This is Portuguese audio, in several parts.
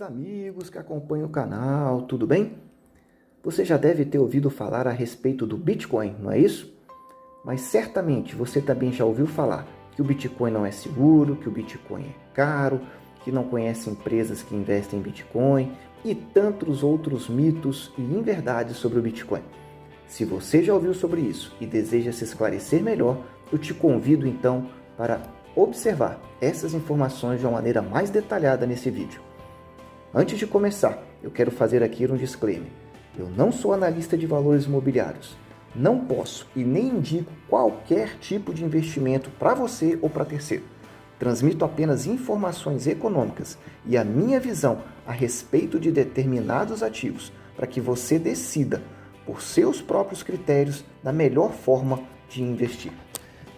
queridos amigos que acompanham o canal, tudo bem? Você já deve ter ouvido falar a respeito do Bitcoin, não é isso? Mas certamente você também já ouviu falar que o Bitcoin não é seguro, que o Bitcoin é caro, que não conhece empresas que investem em Bitcoin e tantos outros mitos e inverdades sobre o Bitcoin. Se você já ouviu sobre isso e deseja se esclarecer melhor, eu te convido então para observar essas informações de uma maneira mais detalhada nesse vídeo. Antes de começar, eu quero fazer aqui um disclaimer. Eu não sou analista de valores imobiliários. Não posso e nem indico qualquer tipo de investimento para você ou para terceiro. Transmito apenas informações econômicas e a minha visão a respeito de determinados ativos para que você decida, por seus próprios critérios, da melhor forma de investir.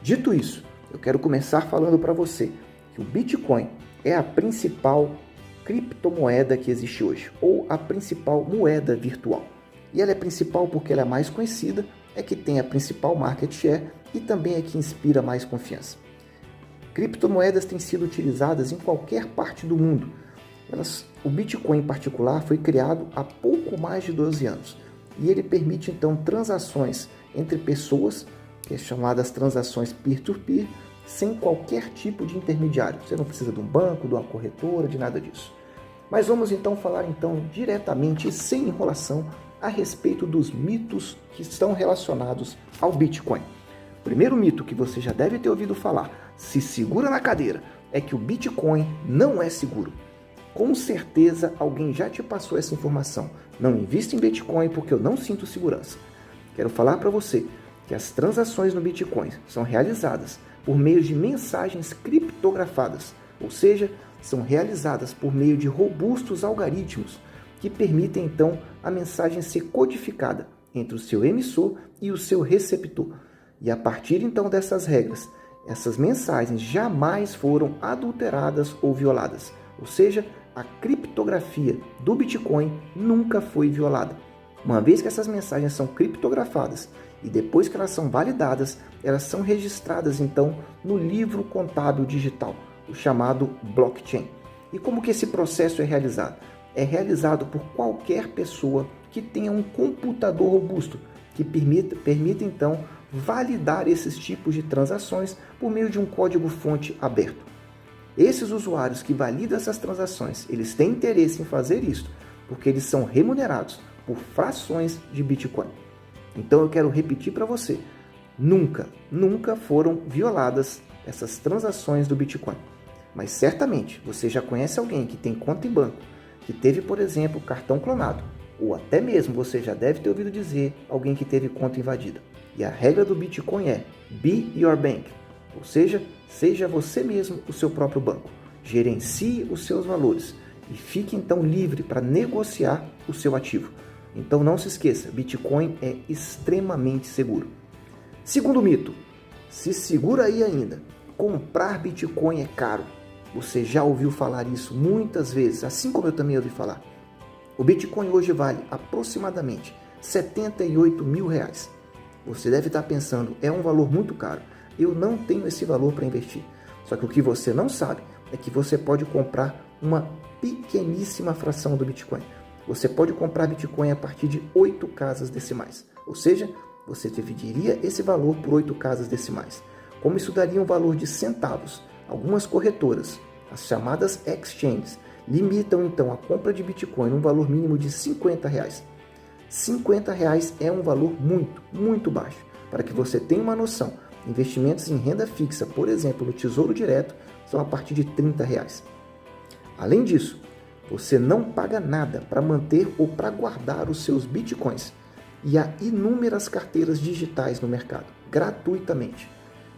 Dito isso, eu quero começar falando para você que o Bitcoin é a principal criptomoeda que existe hoje, ou a principal moeda virtual. E ela é principal porque ela é mais conhecida, é que tem a principal market share e também é que inspira mais confiança. Criptomoedas têm sido utilizadas em qualquer parte do mundo. O Bitcoin em particular foi criado há pouco mais de 12 anos e ele permite então transações entre pessoas, que é chamadas transações peer-to-peer, sem qualquer tipo de intermediário. Você não precisa de um banco, de uma corretora, de nada disso. Mas vamos então falar diretamente, sem enrolação, a respeito dos mitos que estão relacionados ao Bitcoin. O primeiro mito que você já deve ter ouvido falar, se segura na cadeira, é que o Bitcoin não é seguro. Com certeza alguém já te passou essa informação. Não invista em Bitcoin porque eu não sinto segurança. Quero falar para você que as transações no Bitcoin são realizadas por meio de mensagens criptografadas, ou seja, são realizadas por meio de robustos algoritmos que permitem então a mensagem ser codificada entre o seu emissor e o seu receptor. E a partir então dessas regras, essas mensagens jamais foram adulteradas ou violadas, ou seja, a criptografia do Bitcoin nunca foi violada. Uma vez que essas mensagens são criptografadas e depois que elas são validadas, elas são registradas então no livro contábil digital, o chamado blockchain. E como que esse processo é realizado? É realizado por qualquer pessoa que tenha um computador robusto, que permita então validar esses tipos de transações por meio de um código-fonte aberto. Esses usuários que validam essas transações, eles têm interesse em fazer isso, porque eles são remunerados por frações de Bitcoin. Então eu quero repetir para você, nunca foram violadas essas transações do Bitcoin. Mas certamente você já conhece alguém que tem conta em banco, que teve, por exemplo, cartão clonado, ou até mesmo você já deve ter ouvido dizer alguém que teve conta invadida. E a regra do Bitcoin é Be Your Bank, ou seja, seja você mesmo o seu próprio banco. Gerencie os seus valores e fique então livre para negociar o seu ativo. Então não se esqueça, Bitcoin é extremamente seguro. Segundo mito, se segura aí ainda, comprar Bitcoin é caro. Você já ouviu falar isso muitas vezes, assim como eu também ouvi falar. O Bitcoin hoje vale aproximadamente R$78 mil. Você deve estar pensando, é um valor muito caro. Eu não tenho esse valor para investir. Só que o que você não sabe é que você pode comprar uma pequeníssima fração do Bitcoin. Você pode comprar Bitcoin a partir de 8 casas decimais. Ou seja, você dividiria esse valor por 8 casas decimais. Como isso daria um valor de centavos, algumas corretoras, as chamadas exchanges, limitam então a compra de Bitcoin num valor mínimo de R$50. R$50 é um valor muito baixo. Para que você tenha uma noção, investimentos em renda fixa, por exemplo, no Tesouro Direto, são a partir de R$30. Além disso, você não paga nada para manter ou para guardar os seus Bitcoins. E há inúmeras carteiras digitais no mercado, gratuitamente.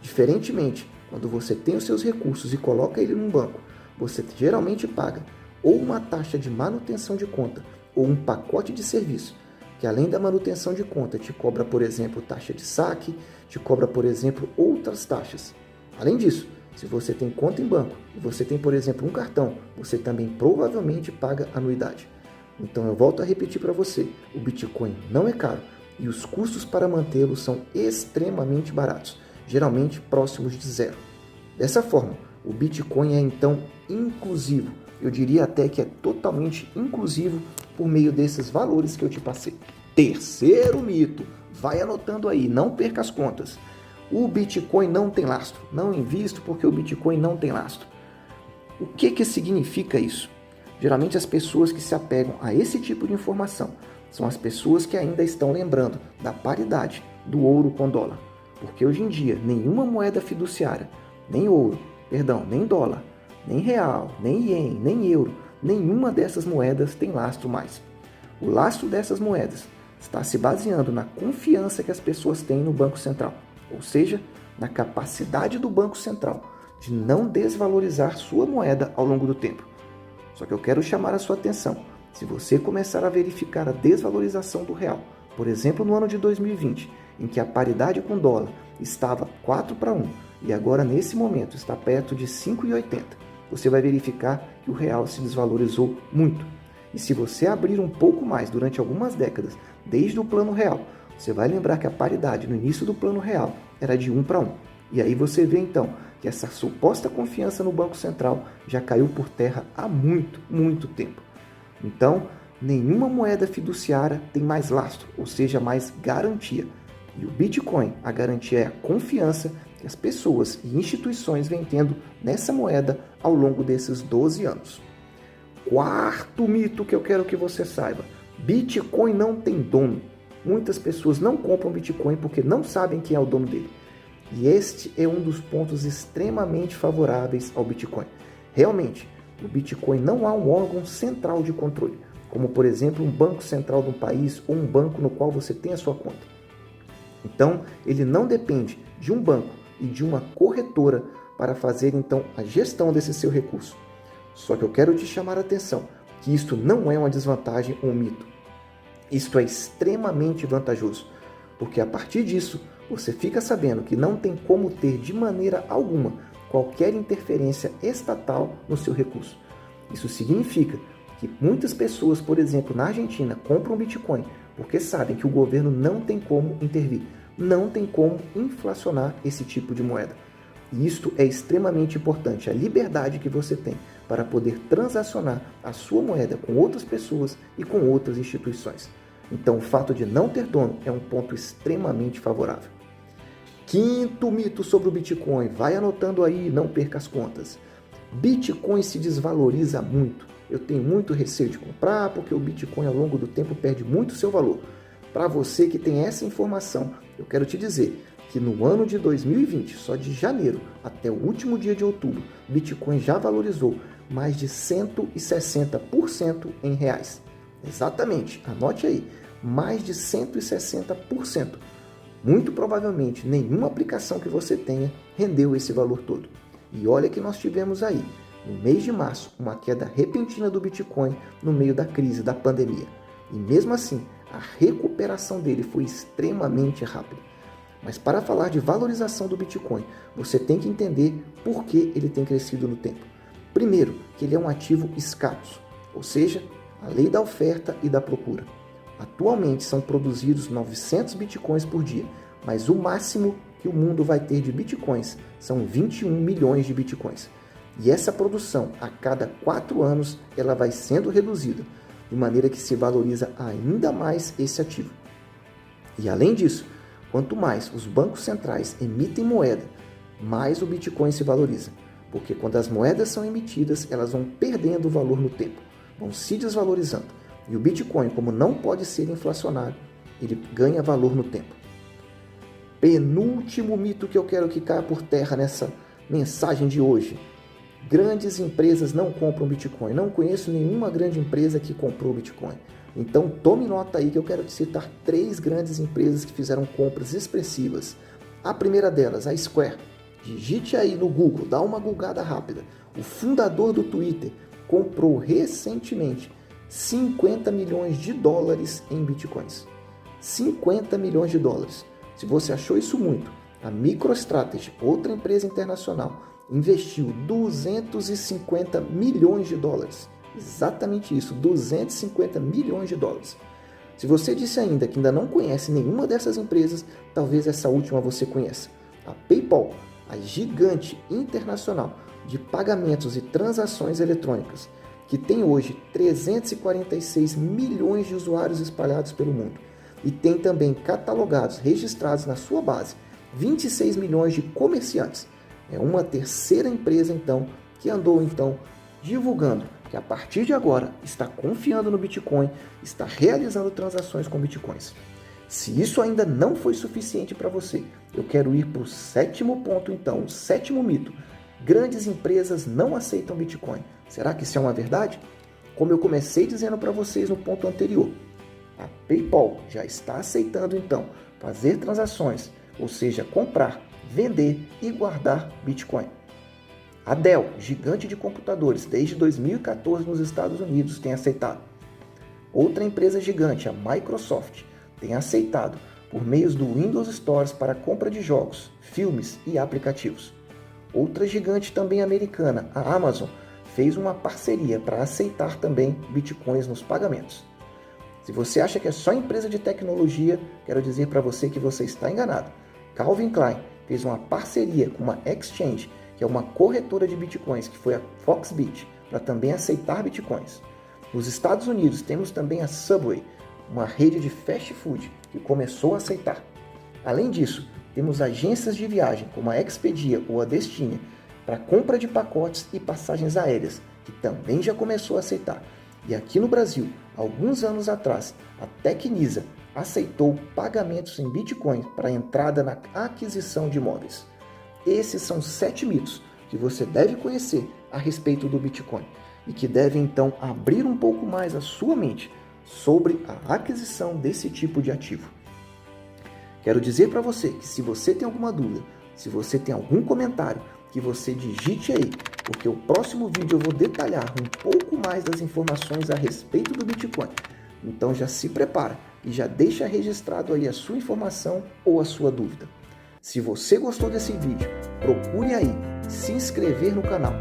Diferentemente, quando você tem os seus recursos e coloca ele num banco, você geralmente paga ou uma taxa de manutenção de conta ou um pacote de serviço, que além da manutenção de conta te cobra, por exemplo, taxa de saque, te cobra, por exemplo, outras taxas. Além disso, se você tem conta em banco e você tem, por exemplo, um cartão, você também provavelmente paga anuidade. Então eu volto a repetir para você, o Bitcoin não é caro e os custos para mantê-lo são extremamente baratos, geralmente próximos de zero. Dessa forma, o Bitcoin é então inclusivo, Eu diria até que é totalmente inclusivo por meio desses valores que eu te passei. Terceiro mito, vai anotando aí, não perca as contas. O Bitcoin não tem lastro. Não invisto porque o Bitcoin não tem lastro. O que significa isso? Geralmente as pessoas que se apegam a esse tipo de informação são as pessoas que ainda estão lembrando da paridade do ouro com dólar. Porque hoje em dia nenhuma moeda fiduciária, nem ouro, nem dólar, nem real, nem ien, nem euro, nenhuma dessas moedas tem lastro mais. O lastro dessas moedas está se baseando na confiança que as pessoas têm no Banco Central, ou seja, na capacidade do Banco Central de não desvalorizar sua moeda ao longo do tempo. Só que eu quero chamar a sua atenção. Se você começar a verificar a desvalorização do real, por exemplo, no ano de 2020, em que a paridade com o dólar estava 4:1 e agora nesse momento está perto de 5,80, você vai verificar que o real se desvalorizou muito. E se você abrir um pouco mais durante algumas décadas, desde o plano real, você vai lembrar que a paridade no início do plano real era de 1:1. E aí você vê então que essa suposta confiança no Banco Central já caiu por terra há muito tempo. Então, nenhuma moeda fiduciária tem mais lastro, ou seja, mais garantia. E o Bitcoin, a garantia é a confiança que as pessoas e instituições vêm tendo nessa moeda ao longo desses 12 anos. Quarto mito que eu quero que você saiba: Bitcoin não tem dono. Muitas pessoas não compram Bitcoin porque não sabem quem é o dono dele. E este é um dos pontos extremamente favoráveis ao Bitcoin. Realmente, no Bitcoin não há um órgão central de controle, como por exemplo um banco central de um país ou um banco no qual você tem a sua conta. Então, ele não depende de um banco e de uma corretora para fazer então a gestão desse seu recurso. Só que eu quero te chamar a atenção que isto não é uma desvantagem ou um mito. Isto é extremamente vantajoso, porque a partir disso você fica sabendo que não tem como ter de maneira alguma qualquer interferência estatal no seu recurso. Isso significa que muitas pessoas, por exemplo, na Argentina, compram Bitcoin porque sabem que o governo não tem como intervir, não tem como inflacionar esse tipo de moeda. E isto é extremamente importante, a liberdade que você tem para poder transacionar a sua moeda com outras pessoas e com outras instituições. Então, o fato de não ter dono é um ponto extremamente favorável. Quinto mito sobre o Bitcoin, vai anotando aí, não perca as contas. Bitcoin se desvaloriza muito. Eu tenho muito receio de comprar porque o Bitcoin ao longo do tempo perde muito seu valor. Para você que tem essa informação, eu quero te dizer que no ano de 2020, só de janeiro até o último dia de outubro, Bitcoin já valorizou mais de 160% em reais. Exatamente, anote aí, mais de 160%. Muito provavelmente nenhuma aplicação que você tenha rendeu esse valor todo. E olha que nós tivemos aí, no mês de março, uma queda repentina do Bitcoin no meio da crise da pandemia. E mesmo assim, a recuperação dele foi extremamente rápida. Mas para falar de valorização do Bitcoin, você tem que entender por que ele tem crescido no tempo. Primeiro, que ele é um ativo escasso, ou seja, a lei da oferta e da procura. Atualmente são produzidos 900 bitcoins por dia, mas o máximo que o mundo vai ter de bitcoins são 21 milhões de bitcoins. E essa produção, a cada 4 anos, ela vai sendo reduzida, de maneira que se valoriza ainda mais esse ativo. E além disso, quanto mais os bancos centrais emitem moeda, mais o Bitcoin se valoriza. Porque quando as moedas são emitidas, elas vão perdendo valor no tempo, vão se desvalorizando. E o Bitcoin, como não pode ser inflacionário, ele ganha valor no tempo. Penúltimo mito que eu quero que caia por terra nessa mensagem de hoje. Grandes empresas não compram Bitcoin. Não conheço nenhuma grande empresa que comprou Bitcoin. Então tome nota aí que eu quero te citar 3 grandes empresas que fizeram compras expressivas. A primeira delas, a Square. Digite aí no Google, dá uma googada rápida. O fundador do Twitter comprou recentemente 50 milhões de dólares em Bitcoins. 50 milhões de dólares. Se você achou isso muito, a MicroStrategy, outra empresa internacional, investiu 250 milhões de dólares. Exatamente isso, 250 milhões de dólares. Se você disse ainda que ainda não conhece nenhuma dessas empresas, talvez essa última você conheça. A PayPal, a gigante internacional de pagamentos e transações eletrônicas, que tem hoje 346 milhões de usuários espalhados pelo mundo e tem também catalogados, registrados na sua base, 26 milhões de comerciantes. É uma terceira empresa, então, que andou, então, divulgando que a partir de agora está confiando no Bitcoin, está realizando transações com Bitcoins. Se isso ainda não foi suficiente para você, eu quero ir para o sétimo ponto, então, o sétimo mito. Grandes empresas não aceitam Bitcoin. Será que isso é uma verdade? Como eu comecei dizendo para vocês no ponto anterior, a PayPal já está aceitando, então, fazer transações, ou seja, comprar, vender e guardar Bitcoin. A Dell, gigante de computadores, desde 2014 nos Estados Unidos, tem aceitado. Outra empresa gigante, a Microsoft, tem aceitado por meio do Windows Stores para compra de jogos, filmes e aplicativos. Outra gigante também americana, a Amazon, fez uma parceria para aceitar também bitcoins nos pagamentos. Se você acha que é só empresa de tecnologia, quero dizer para você que você está enganado. Calvin Klein fez uma parceria com uma exchange, que é uma corretora de bitcoins, que foi a Foxbit, para também aceitar bitcoins. Nos Estados Unidos temos também a Subway, uma rede de fast food que começou a aceitar. Além disso, temos agências de viagem como a Expedia ou a Destinha para compra de pacotes e passagens aéreas, que também já começou a aceitar. E aqui no Brasil, alguns anos atrás, a Tecnisa aceitou pagamentos em Bitcoin para entrada na aquisição de imóveis. Esses são 7 mitos que você deve conhecer a respeito do Bitcoin e que devem então abrir um pouco mais a sua mente sobre a aquisição desse tipo de ativo. Quero dizer para você que se você tem alguma dúvida, se você tem algum comentário, que você digite aí, porque o próximo vídeo eu vou detalhar um pouco mais das informações a respeito do Bitcoin. Então já se prepara e já deixa registrado aí a sua informação ou a sua dúvida. Se você gostou desse vídeo, procure aí se inscrever no canal,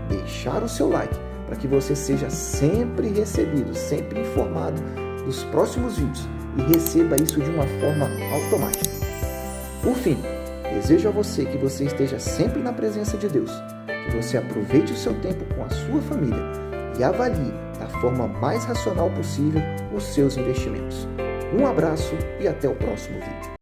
deixar o seu like, para que você seja sempre recebido, sempre informado dos próximos vídeos e receba isso de uma forma automática. Por fim, desejo a você que você esteja sempre na presença de Deus, que você aproveite o seu tempo com a sua família e avalie da forma mais racional possível os seus investimentos. Um abraço e até o próximo vídeo.